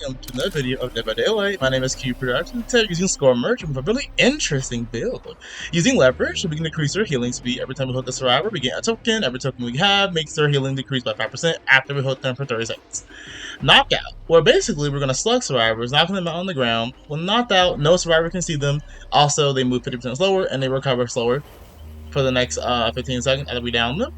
welcome to another video of Dead by Daylight. My name is Cubeproductions. Today using Score Merchant with a really interesting build. Using leverage, we can decrease their healing speed every time we hook the survivor. We get a token. Every token we have makes their healing decrease by 5% after we hook them for 30 seconds. Knockout, where basically we're going to slug survivors, knocking them out on the ground. When knocked out, no survivor can see them. Also, they move 50% slower and they recover slower for the next 15 seconds after we down them.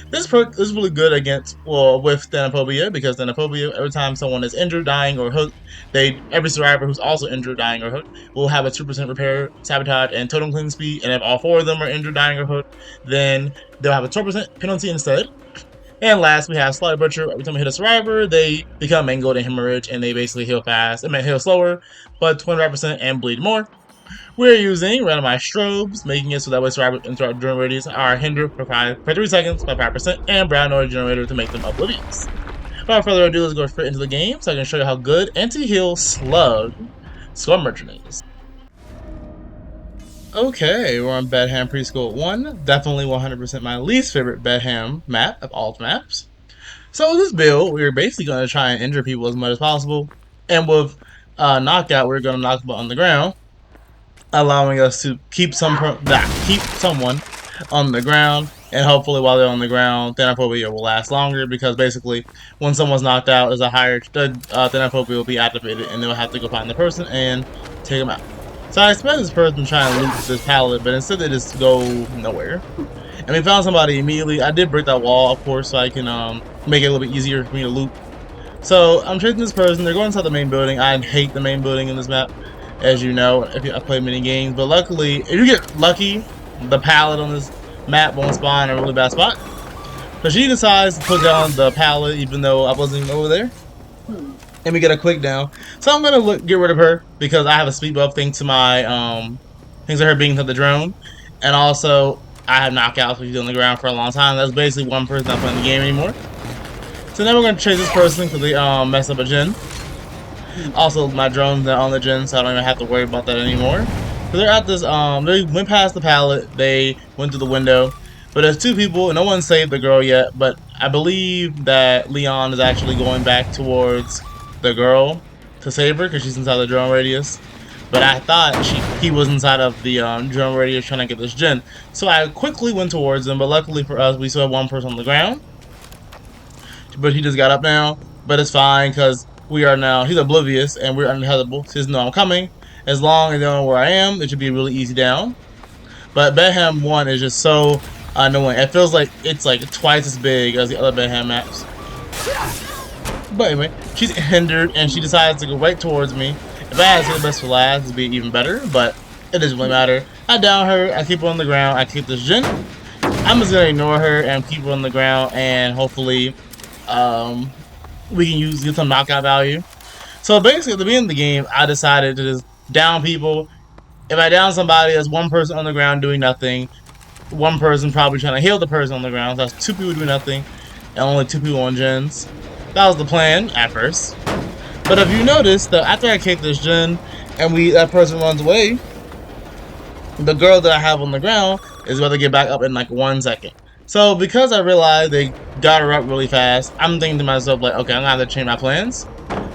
This perk is really good with Thanaphobia, because Thanaphobia, every time someone is injured, dying, or hooked, every survivor who's also injured, dying, or hooked will have a 2% repair, sabotage, and totem clean speed. And if all 4 of them are injured, dying, or hooked, then they'll have a 12% penalty instead. And last, we have Slaughter Butcher. Every time we hit a survivor, they become mangled and hemorrhage, and they basically heal fast. It may heal slower, but 25% and bleed more. We're using randomized strobes, making it so that way survivors interrupt during radius are hindered for 3 seconds by 5%, and brown noise generator to make them oblivious. Without further ado, let's go straight into the game so I can show you how good anti-heal slug Score Merchant is. Okay, we're on Bedham Preschool 1. Definitely 100% my least favorite Bedham map of all maps. So with this build, we're basically going to try and injure people as much as possible. And with knockout, we're going to knock them on the ground, allowing us to keep someone on the ground, and hopefully while they're on the ground, Thanaphobia will last longer, because basically when someone's knocked out, is a higher Thanaphobia will be activated, and they'll have to go find the person and take them out. So I expect this person to try and loot this pallet, but instead they just go nowhere. And we found somebody immediately. I did break that wall, of course, so I can make it a little bit easier for me to loot. So I'm chasing this person. They're going inside the main building. I hate the main building in this map, as you know, if I play many games. But luckily, if you get lucky, the pallet on this map won't spawn in a really bad spot. So she decides to put down the pallet even though I wasn't even over there. And we get a quick down. So I'm gonna get rid of her because I have a speed buff thanks to my thanks to her being to the drone. And also I have knockouts, which is on the ground for a long time. That's basically one person not playing the game anymore. So now we're gonna chase this person because they messed up a gen. Also, my drone's not on the gen, so I don't even have to worry about that anymore. So they're at this, they went past the pallet, they went through the window. But there's 2 people, no one saved the girl yet, but I believe that Leon is actually going back towards the girl to save her, because she's inside the drone radius. But I thought he was inside of the drone radius trying to get this gen. So I quickly went towards him, but luckily for us, we still have 1 person on the ground. But he just got up now, but it's fine, because we are now, he's oblivious, and we're uninhabitable. He doesn't know I'm coming. As long as they don't know where I am, it should be a really easy down. But Bedham 1 is just so annoying. It feels like it's like twice as big as the other Bedham maps. But anyway, she's hindered, and she decides to go right towards me. If I had to the best for last, it'd be even better, but it doesn't really matter. I down her, I keep her on the ground, I keep this gen. I'm just gonna ignore her and keep her on the ground, and hopefully we can get some knockout value. So basically at the beginning of the game, I decided to just down people. If I down somebody, there's 1 person on the ground doing nothing. 1 person probably trying to heal the person on the ground. So that's 2 people doing nothing, and only 2 people on gens. That was the plan at first. But if you notice that after I kick this gen and that person runs away, the girl that I have on the ground is about to get back up in like 1 second. So because I realized they got her up really fast, I'm thinking to myself like, okay, I'm gonna have to change my plans.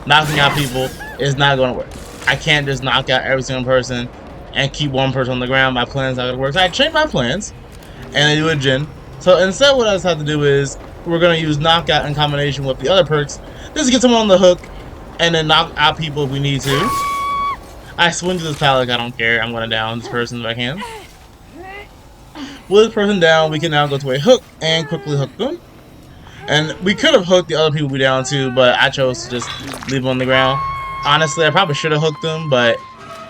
Knocking out people is not gonna work. I can't just knock out every single person and keep 1 person on the ground. My plan's not gonna work. So I changed my plans and I do a gen. So instead what I just have to do is we're gonna use knockout in combination with the other perks just to get someone on the hook and then knock out people if we need to. I swing to this pallet, I don't care. I'm gonna down this person if I can. With this person down, we can now go to a hook and quickly hook them. And we could have hooked the other people we down too, but I chose to just leave them on the ground. Honestly, I probably should have hooked them, but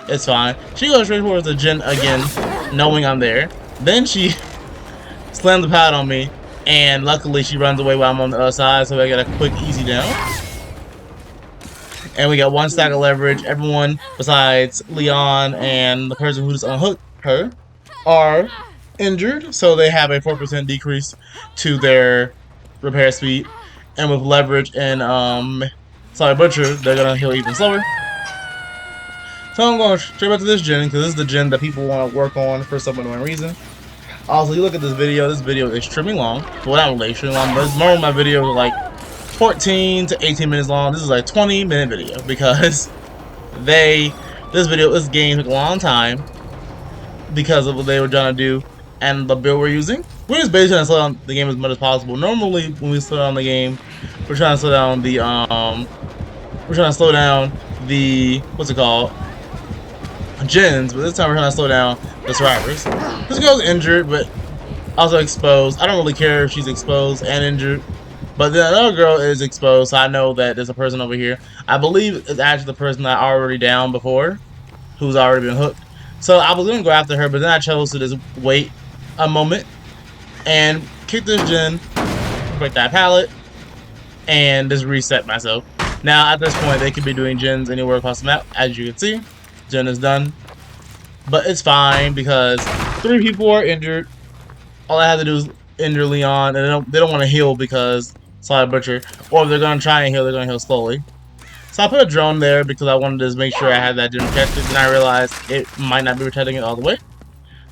it's fine. She goes straight towards the gen again, knowing I'm there. Then she slams the pad on me, and luckily she runs away while I'm on the other side, so I get a quick, easy down. And we got 1 stack of leverage. Everyone besides Leon and the person who just unhooked her are injured, so they have a 4% decrease to their repair speed. And with leverage and Slaughter Butcher, they're gonna heal even slower. So I'm going straight back to this gen, because this is the gen that people want to work on for some unknown reason. Also, you look at this video is extremely long. Well, not really extremely long, but normally my videos are like 14 to 18 minutes long. This is like a 20-minute video because this game took a long time because of what they were trying to do and the build we're using. We're just basically trying to slow down the game as much as possible. Normally, when we slow down the game, we're trying to slow down the what's it called? Gens, but this time we're trying to slow down the survivors. This girl's injured, but also exposed. I don't really care if she's exposed and injured. But then another girl is exposed, so I know that there's a person over here. I believe it's actually the person that I already downed before, who's already been hooked. So I was gonna go after her, but then I chose to just wait a moment and kick this gen, break that pallet, and just reset myself. Now at this point, they could be doing gens anywhere across the map, as you can see. Gen is done, but it's fine because 3 people are injured. All I have to do is injure Leon, and they don't want to heal because Solid Butcher, or if they're gonna try and heal, they're gonna heal slowly. So I put a drone there because I wanted to make sure I had that gen protected, and I realized it might not be protecting it all the way.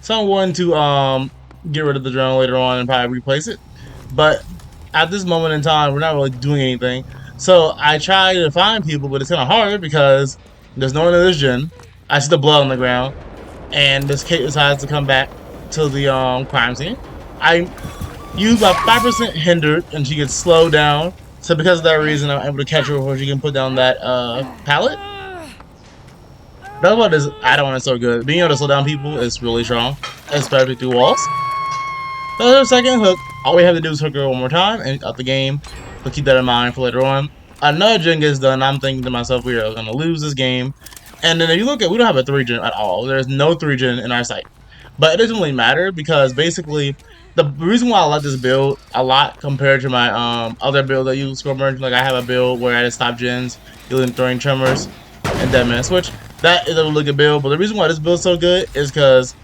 So I'm going to get rid of the drone later on and probably replace it. But at this moment in time, we're not really doing anything. So I try to find people, but it's kind of hard because there's no one in this gen. I see the blood on the ground, and this Kate decides to come back to the crime scene. I use about 5% hindered, and she gets slowed down. So because of that reason, I'm able to catch her before she can put down that pallet. That's what this add-on is so good. Being able to slow down people is really strong, especially through walls. So there's a second hook. All we have to do is hook her one more time and out the game. But keep that in mind for later on. Another gen gets done. I'm thinking to myself, we are going to lose this game. And then if you look at, we don't have a 3 gen at all. There's no 3 gen in our site. But it doesn't really matter because basically the reason why I like this build a lot compared to my other build that use score merge, like I have a build where I just stop gens, healing, throwing tremors, and dead man switch. That is a really good build. But the reason why this build is so good is because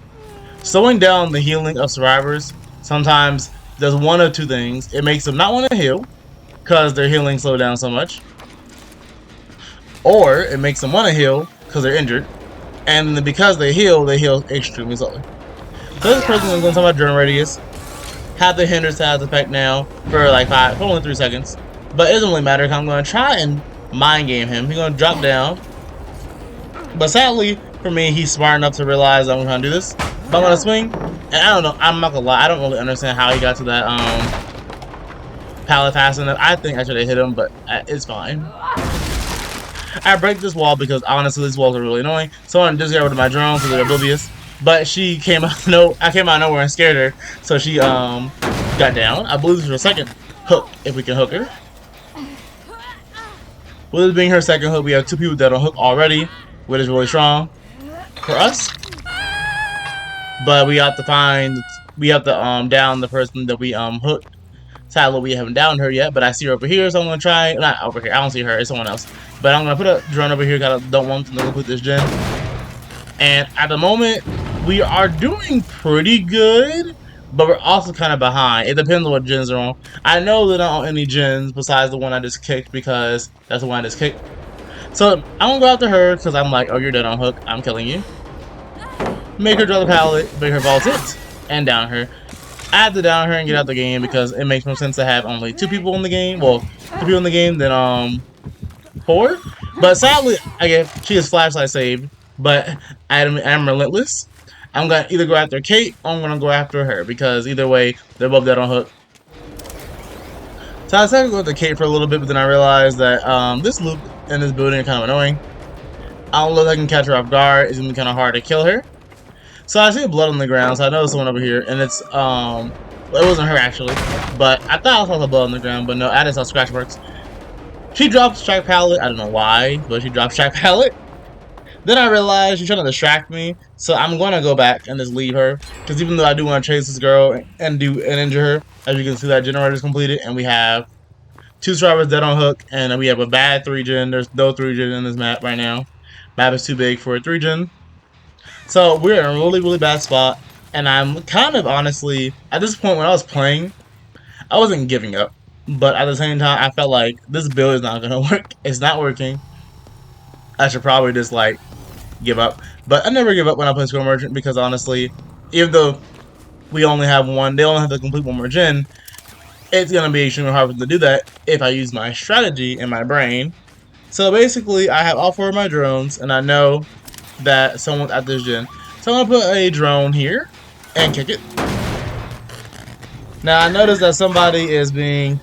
slowing down the healing of survivors sometimes does one of 2 things. It makes them not want to heal because their healing slowed down so much, or it makes them want to heal because they're injured, and because they heal extremely slowly. So this person is going to talk about drone radius. Have the hinders has effect now for like for only 3 seconds, but it doesn't really matter because I'm going to try and mind game him. He's going to drop down, but sadly for me, he's smart enough to realize I'm going to do this. But I'm going to swing, and I don't know. I'm not gonna lie. I don't really understand how he got to that pallet fast enough. I think I should have hit him, but it's fine. I break this wall because honestly, these walls are really annoying. So I'm just got rid of my drone because they're oblivious. But she came out I came out of nowhere and scared her, so she got down. I believe this was her second hook, if we can hook her. With this being her second hook, we have 2 people that are hooked already, which is really strong for us. But we have to down the person that we hooked. Sadly, we haven't downed her yet, but I see her over here, so I'm gonna try. Not over here. I don't see her. It's someone else. But I'm gonna put a drone over here. Cause I don't want them to complete this gen. And at the moment, we are doing pretty good, but we're also kind of behind. It depends on what gens are on. I know that I'm on any gens besides the one I just kicked because that's the one I just kicked. So I'm gonna go after her because I'm like, oh, you're dead on hook. I'm killing you. Make her draw the pallet, make her vault it, and down her. I have to down her and get out the game because it makes more sense to have only 2 people in the game. Well, 2 people in the game than 4. But sadly, she has flashlight saved. But I'm relentless. I'm gonna either go after Kate or I'm gonna go after her because either way, they're both dead on hook. So I decided to go after Kate for a little bit, but then I realized that this loop in this building is kind of annoying. I don't know if I can catch her off guard. It's gonna be kind of hard to kill her. So I see blood on the ground, so I know there's someone over here, and it's, well, it wasn't her actually, but I thought I saw the blood on the ground, but no, I just saw scratch marks. She dropped strike pallet, I don't know why, but she dropped strike pallet. Then I realized she's trying to distract me, so I'm gonna go back and just leave her, because even though I do want to chase this girl and injure her, as you can see that generator is completed, and we have 2 survivors dead on hook, and we have a bad 3 gen, there's no 3 gen in this map right now. Map is too big for a 3 gen. So we're in a really, really bad spot, and I'm kind of honestly, at this point when I was playing, I wasn't giving up. But at the same time, I felt like this build is not going to work. It's not working. I should probably just like give up. But I never give up when I play Score Merchant because honestly, even though we only have one, they only have to complete 1 more gen, it's gonna be extremely hard for them to do that if I use my strategy in my brain. So basically, I have all 4 of my drones, and I know that someone's at this gen. So I'm gonna put a drone here and kick it. Now I noticed that somebody is being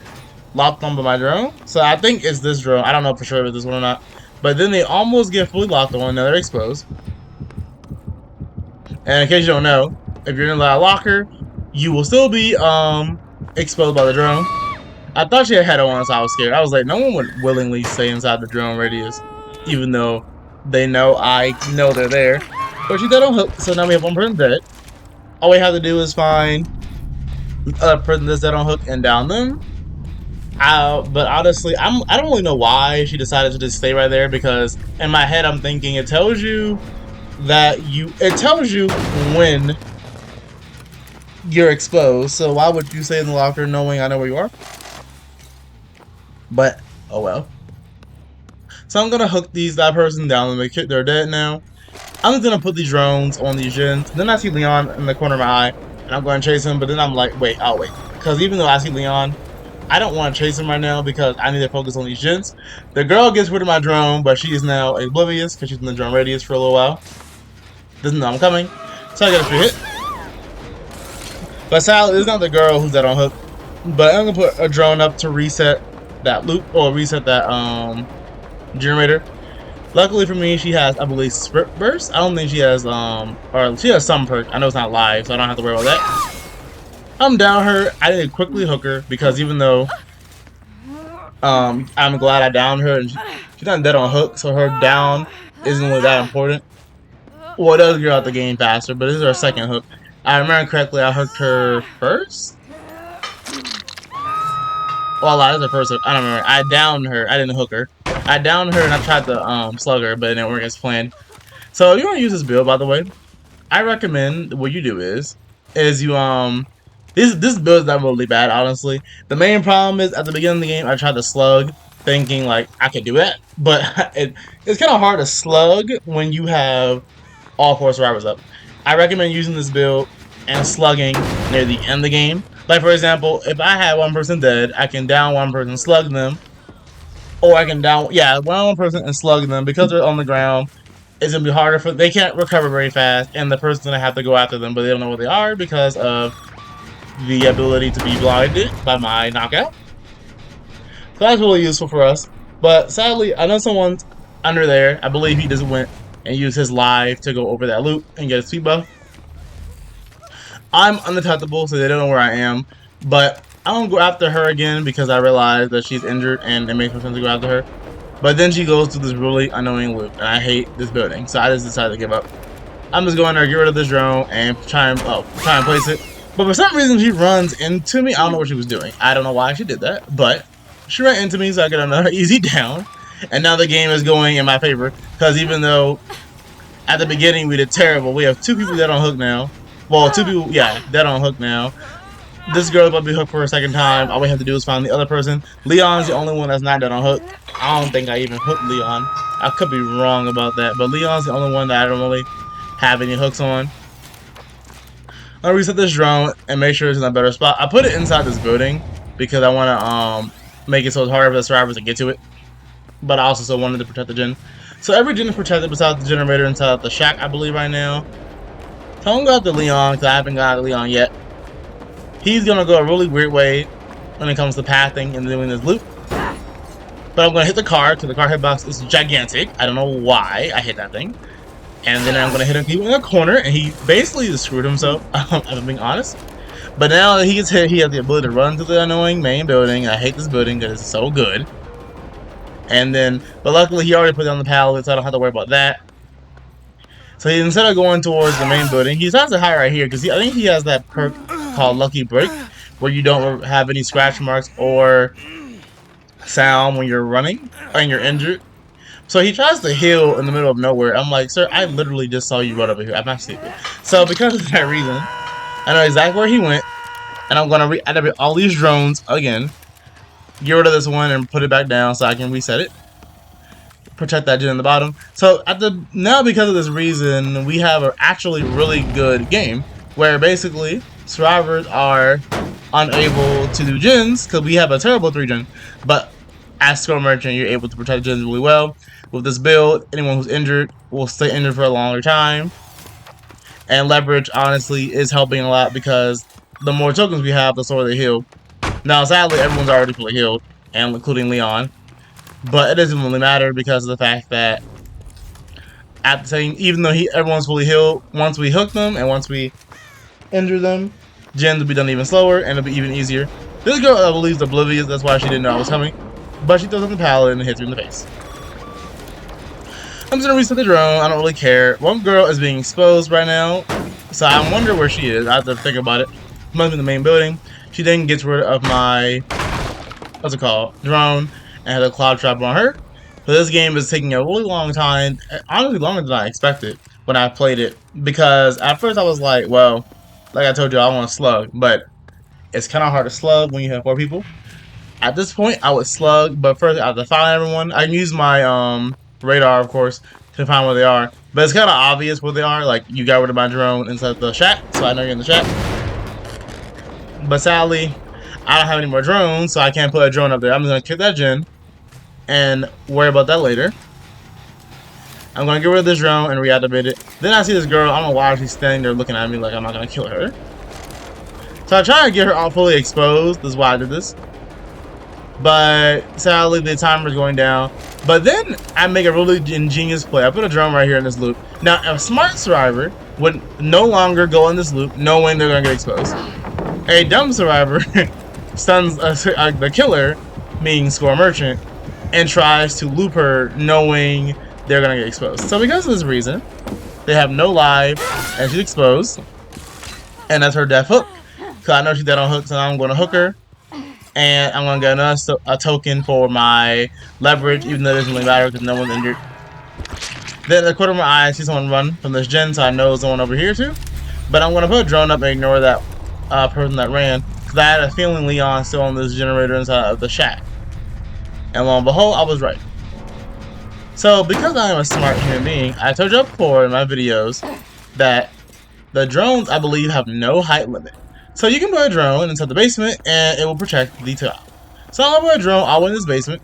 locked on by my drone, so I think it's this drone. I don't know for sure if it's this one or not. But then they almost get fully locked on, now they're exposed. And in case you don't know, if you're in that locker, you will still be exposed by the drone. I thought she had it on, so I was scared. I was like, no one would willingly stay inside the drone radius, even though they know I know they're there. But she dead on hook, so now we have one person dead. All we have to do is find a person that's dead on hook and down them. But honestly, I don't really know why she decided to just stay right there, because in my head I'm thinking it tells you when you're exposed. So why would you stay in the locker knowing I know where you are? But oh well. So I'm gonna hook that person down and they're dead now. I'm just gonna put these drones on these gens. Then I see Leon in the corner of my eye, and I'm gonna chase him. But then I'm like, wait, I'll wait, because even though I see Leon, I don't want to chase him right now because I need to focus on these gens. The girl gets rid of my drone, but she is now oblivious because she's in the drone radius for a little while. Doesn't know I'm coming, so I get a free hit. But sadly, it's not the girl who's dead on hook. But I'm gonna put a drone up to reset that loop, or reset that generator. Luckily for me, she has, I believe, sprint burst. I don't think she has or she has some perk. I know it's not live, so I don't have to worry about that. I'm down her. I didn't quickly hook her because even though I'm glad I downed her, and she's not dead on hook, so her down isn't really that important. Well, it does get out the game faster, but this is her second hook. I remember correctly, I hooked her first. Well, that was her first hook. I don't remember. I downed her. I didn't hook her. I downed her and I tried to slug her, but it didn't work as planned. So if you want to use this build, by the way, I recommend what you do is you this build is not really bad, honestly. The main problem is at the beginning of the game I tried to slug, thinking like I could do it, but it's kind of hard to slug when you have all 4 survivors up. I recommend using this build and slugging near the end of the game. Like for example, if I had one person dead, I can down one person, slug them, or I can down one person and slug them. Because they're on the ground, it's gonna be harder for they can't recover very fast, and the person's gonna have to go after them, but they don't know where they are because of the ability to be blinded by my knockout. So that's really useful for us. But sadly, I know someone's under there. I believe he just went and used his live to go over that loop and get a speed buff. I'm undetectable, so they don't know where I am. But I don't go after her again because I realize that she's injured and it makes more sense to go after her. But then she goes to this really annoying loop, and I hate this building, so I just decided to give up. I'm just going there, get rid of this drone, and try and place it. But for some reason, she runs into me. I don't know what she was doing. I don't know why she did that, but she ran into me, so I get another easy down. And now the game is going in my favor, because even though at the beginning we did terrible, we have 2 people dead on hook now. Well, 2 people, dead on hook now. This girl is about to be hooked for a second time. All we have to do is find the other person. Leon's the only one that's not dead on hook. I don't think I even hooked Leon. I could be wrong about that, but Leon's the only one that I don't really have any hooks on. I'll reset this drone and make sure it's in a better spot. I put it inside this building because I want to make it so it's harder for the survivors to get to it. But I also still wanted to protect the gen. So every gen is protected besides the generator inside the shack, I believe, right now. So I'm going to go after Leon because I haven't got Leon yet. He's going to go a really weird way when it comes to pathing and doing this loop. But I'm going to hit the car because the car hitbox is gigantic. I don't know why I hit that thing. And then I'm going to hit him in the corner, and he basically just screwed himself, if I'm being honest. But now that he gets hit, he has the ability to run to the annoying main building. I hate this building because it's so good. And then, but luckily he already put it on the pallet, so I don't have to worry about that. So instead of going towards the main building, he decides to hide right here because I think he has that perk called Lucky Break, where you don't have any scratch marks or sound when you're running and you're injured. So he tries to heal in the middle of nowhere. I'm like, sir, I literally just saw you run over here. I'm not stupid. So because of that reason, I know exactly where he went, and I'm gonna reactivate all these drones again. Get rid of this one and put it back down so I can reset it. Protect that gen in the bottom. So now because of this reason, we have an actually really good game where basically survivors are unable to do gens because we have a terrible 3-gen. But as Score Merchant, you're able to protect gens really well. With this build, anyone who's injured will stay injured for a longer time. And leverage, honestly, is helping a lot because the more tokens we have, the slower they heal. Now, sadly, everyone's already fully healed, and including Leon. But it doesn't really matter because of the fact that at the same, even though everyone's fully healed, once we hook them and once we injure them, gens will be done even slower and it'll be even easier. This girl, I believe, is oblivious. That's why she didn't know I was coming. But she throws up the pallet and hits me in the face. I'm just gonna reset the drone. I don't really care. One girl is being exposed right now, so I wonder where she is. I have to think about it. Must be in the main building. She then gets rid of my, what's it called, drone, and had a cloud trap on her. So this game is taking a really long time, honestly longer than I expected when I played it. Because at first I was like, well, like I told you, I want to slug, but it's kind of hard to slug when you have 4 people. At this point, I would slug, but first I have to find everyone. I can use my radar, of course, to find where they are. But it's kind of obvious where they are. Like, you got rid of my drone inside the shack, so I know you're in the shack. But sadly, I don't have any more drones, so I can't put a drone up there. I'm just going to kick that gen and worry about that later. I'm going to get rid of this drone and reactivate it. Then I see this girl. I don't know why she's standing there looking at me like I'm not going to kill her. So I try to get her all fully exposed. This is why I did this. But sadly, the timer is going down. But then I make a really ingenious play. I put a drone right here in this loop. Now, a smart survivor would no longer go in this loop knowing they're going to get exposed. A dumb survivor stuns the killer, meaning Score Merchant, and tries to loop her knowing they're going to get exposed. So because of this reason, they have no life, and she's exposed. And that's her death hook. Because I know she's dead on hook, so I'm going to hook her. And I'm going to get a token for my leverage, even though it doesn't really matter because no one's injured. Then at the corner of my eye, I see someone run from this gen, so I know there's someone over here too. But I'm going to put a drone up and ignore that person that ran. Because I had a feeling Leon's still on this generator inside of the shack. And lo and behold, I was right. So because I am a smart human being, I told you before in my videos that the drones, I believe, have no height limit. So you can put a drone inside the basement and it will protect the top. So I'll put a drone all the way in this basement.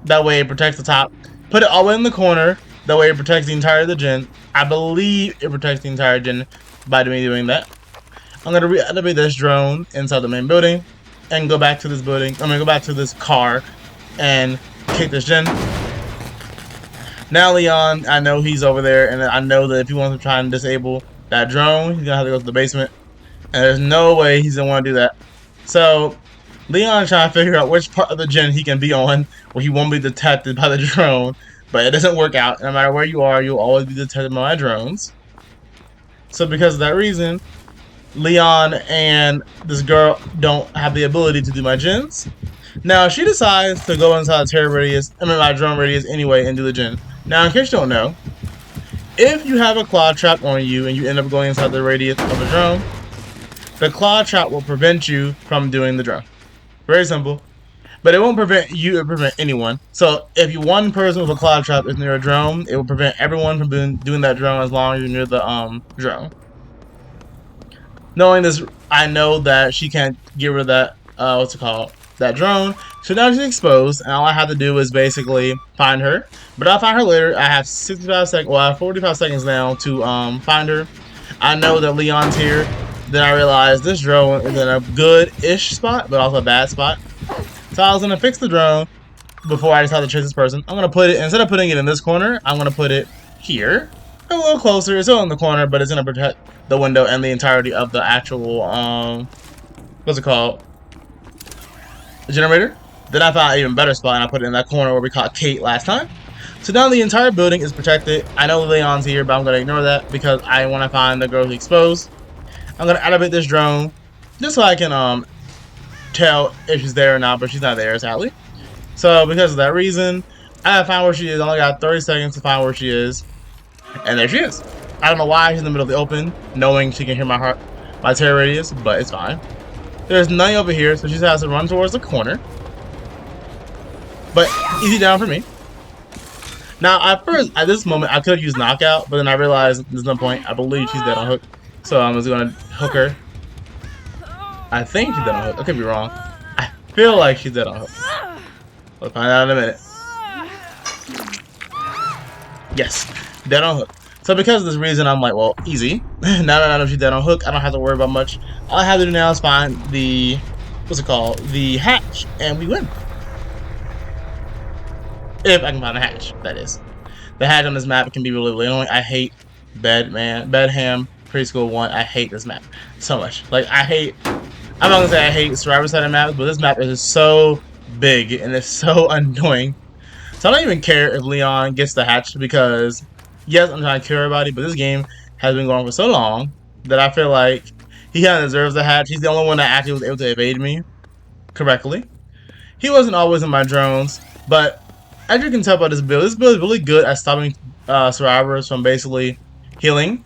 That way it protects the top. Put it all the way in the corner. That way it protects the entire of the gen. I believe it protects the entire gen by me doing that. I'm going to reactivate this drone inside the main building and go back to this building. I'm going to go back to this car and kick this gen. Now Leon, I know he's over there, and I know that if he wants to try and disable that drone, he's going to have to go to the basement. And there's no way he's going to want to do that. So, Leon is trying to figure out which part of the gen he can be on where he won't be detected by the drone. But it doesn't work out. No matter where you are, you'll always be detected by my drones. So because of that reason, Leon and this girl don't have the ability to do my gens. Now, she decides to go inside my drone radius anyway and do the gen. Now, in case you don't know, if you have a claw trap on you and you end up going inside the radius of a drone, the claw trap will prevent you from doing the drone. Very simple. But it won't prevent you, it will prevent anyone. So if you one person with a claw trap is near a drone, it will prevent everyone from doing that drone as long as you're near the drone. Knowing this, I know that she can't get rid of that, that drone. So now she's exposed, and all I have to do is basically find her. But I'll find her later. I have 65 seconds, well, I have 45 seconds now to find her. I know that Leon's here. Then I realized this drone is in a good-ish spot, but also a bad spot. So I was going to fix the drone before I decided to chase this person. I'm going to put it, instead of putting it in this corner, I'm going to put it here. A little closer. It's still in the corner, but it's going to protect the window and the entirety of the actual, what's it called? The generator. Then I found an even better spot, and I put it in that corner where we caught Kate last time. So now the entire building is protected. I know Leon's here, but I'm going to ignore that because I want to find the girl who's exposed. I'm going to activate this drone just so I can tell if she's there or not, but she's not there, sadly. So because of that reason, I have found where she is. I only got 30 seconds to find where she is. And there she is. I don't know why she's in the middle of the open, knowing she can hear my terror radius, but it's fine. There's nothing over here, so she has to run towards the corner. But easy down for me. Now, at this moment, I could have used knockout, but then I realized there's no point. I believe she's dead on hook. So I'm just going to hook her. I think she's dead on hook. I could be wrong. I feel like she's dead on hook. We'll find out in a minute. Yes, dead on hook. So because of this reason, I'm like, well, easy. Now that I know she's dead on hook, I don't have to worry about much. All I have to do now is find the, what's it called? The hatch, and we win. If I can find the hatch, that is. The hatch on this map can be really, really annoying. I hate Bedham Preschool 1. I hate this map so much. Like, I'm not gonna say I hate Survivor Center maps, but this map is so big and it's so annoying. So I don't even care if Leon gets the hatch because, yes, I'm trying to kill everybody, but this game has been going for so long that I feel like he kind of deserves the hatch. He's the only one that actually was able to evade me correctly. He wasn't always in my drones, but as you can tell by this build is really good at stopping survivors from basically healing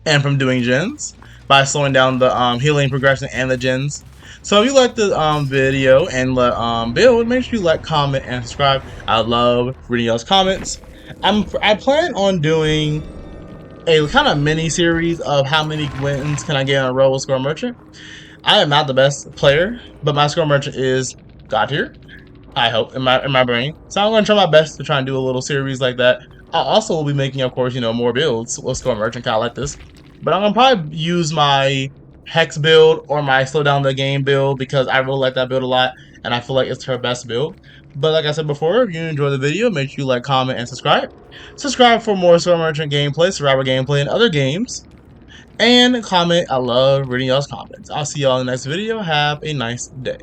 and from doing gens by slowing down the healing progression and the gens. So if you like the video and the build, make sure you like, comment, and subscribe. I love reading y'all's comments. I plan on doing a kind of mini series of how many wins can I get in a row with Score Merchant. I am not the best player, but my Score Merchant is God tier. I hope in my brain. So I'm gonna try my best to try and do a little series like that. I also will be making, of course, more builds with Score Merchant kind of like this. But I'm gonna probably use my Hex build or my slow down the game build because I really like that build a lot and I feel like it's her best build. But like I said before, if you enjoyed the video, make sure you like, comment, and subscribe. Subscribe for more Score Merchant gameplay, Survivor gameplay, and other games. And comment. I love reading y'all's comments. I'll see y'all in the next video. Have a nice day.